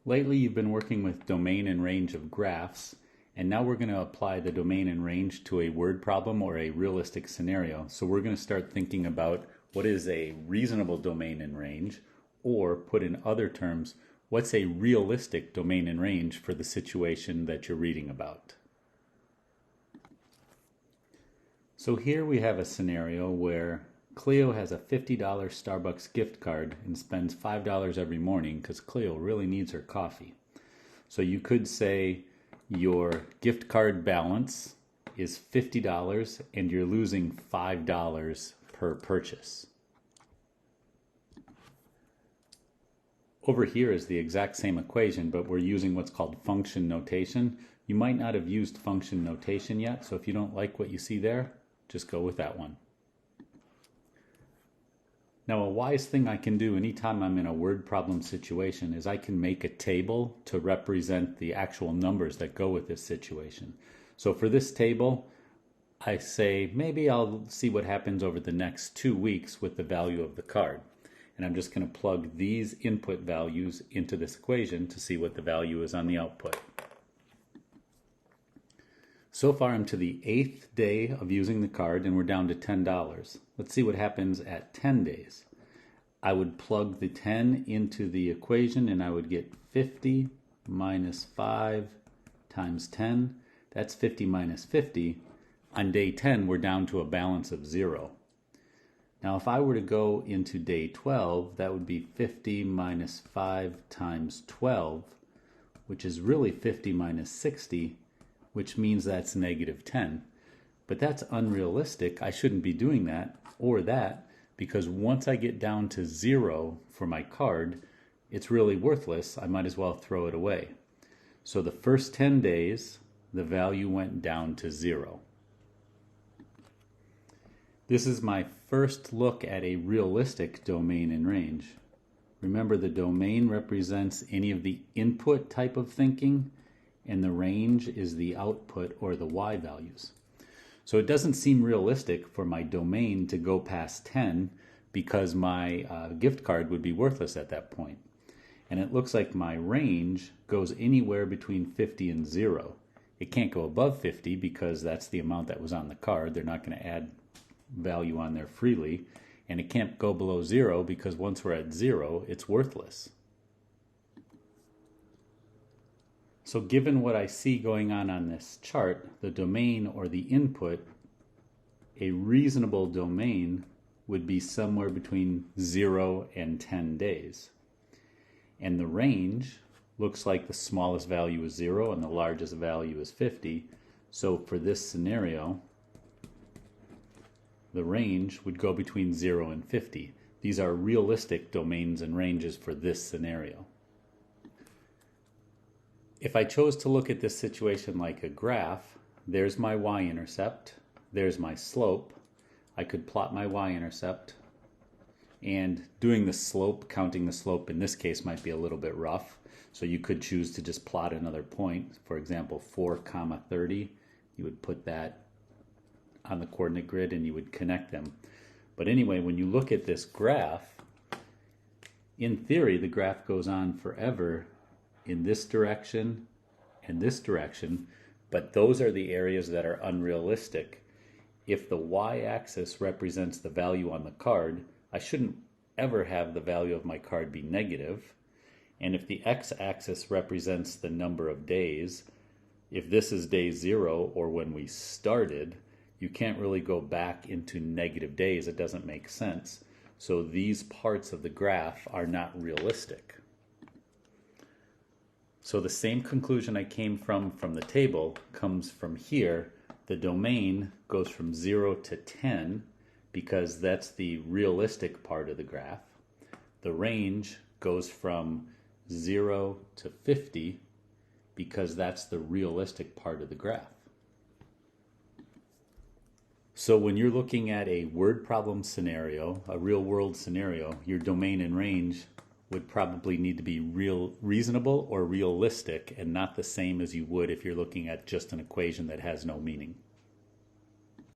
Lately, you've been working with domain and range of graphs, and now we're going to apply the domain and range to a word problem or a realistic scenario. So we're going to start thinking about what is a reasonable domain and range, or put in other terms, what's a realistic domain and range for the situation that you're reading about. So here we have a scenario where Cleo has a $50 Starbucks gift card and spends $5 every morning because Cleo really needs her coffee. So you could say your gift card balance is $50 and you're losing $5 per purchase. Over here is the exact same equation, but we're using what's called function notation. You might not have used function notation yet, so if you don't like what you see there, just go with that one. Now, a wise thing I can do anytime I'm in a word problem situation is I can make a table to represent the actual numbers that go with this situation. So for this table, I say maybe I'll see what happens over the next 2 weeks with the value of the card. And I'm just going to plug these input values into this equation to see what the value is on the output. So far I'm to the 8th day of using the card and we're down to $10. Let's see what happens at 10 days. I would plug the 10 into the equation and I would get 50 minus 5 times 10. That's 50 minus 50. On day 10 we're down to a balance of 0. Now if I were to go into day 12, that would be 50 minus 5 times 12, which is really 50 minus 60, which means that's negative 10. But that's unrealistic. I shouldn't be doing that or that, because once I get down to 0 for my card, it's really worthless. I might as well throw it away. So the first 10 days, the value went down to 0. This is my first look at a realistic domain and range. Remember, the domain represents any of the input type of thinking, and the range is the output or the y values. So it doesn't seem realistic for my domain to go past 10 because my gift card would be worthless at that point. And it looks like my range goes anywhere between 50 and 0. It can't go above 50 because that's the amount that was on the card. They're not going to add value on there freely. And it can't go below 0 because once we're at 0, it's worthless. So given what I see going on this chart, the domain or the input, a reasonable domain would be somewhere between 0 and 10 days. And the range looks like the smallest value is 0 and the largest value is 50. So for this scenario, the range would go between 0 and 50. These are realistic domains and ranges for this scenario. If I chose to look at this situation like a graph, there's my y-intercept, there's my slope. I could plot my y-intercept, and doing the slope, counting the slope in this case might be a little bit rough. So you could choose to just plot another point. For example, 4, 30. You would put that on the coordinate grid and you would connect them. But anyway, when you look at this graph, in theory, the graph goes on forever in this direction and this direction, but those are the areas that are unrealistic. If the y-axis represents the value on the card, I shouldn't ever have the value of my card be negative. And if the x-axis represents the number of days, if this is day 0 or when we started, you can't really go back into negative days. It doesn't make sense. So these parts of the graph are not realistic. So the same conclusion I came from the table comes from here. The domain goes from 0 to 10 because that's the realistic part of the graph. The range goes from 0 to 50 because that's the realistic part of the graph. So when you're looking at a word problem scenario, a real world scenario, your domain and range would probably need to be reasonable or realistic and not the same as you would if you're looking at just an equation that has no meaning.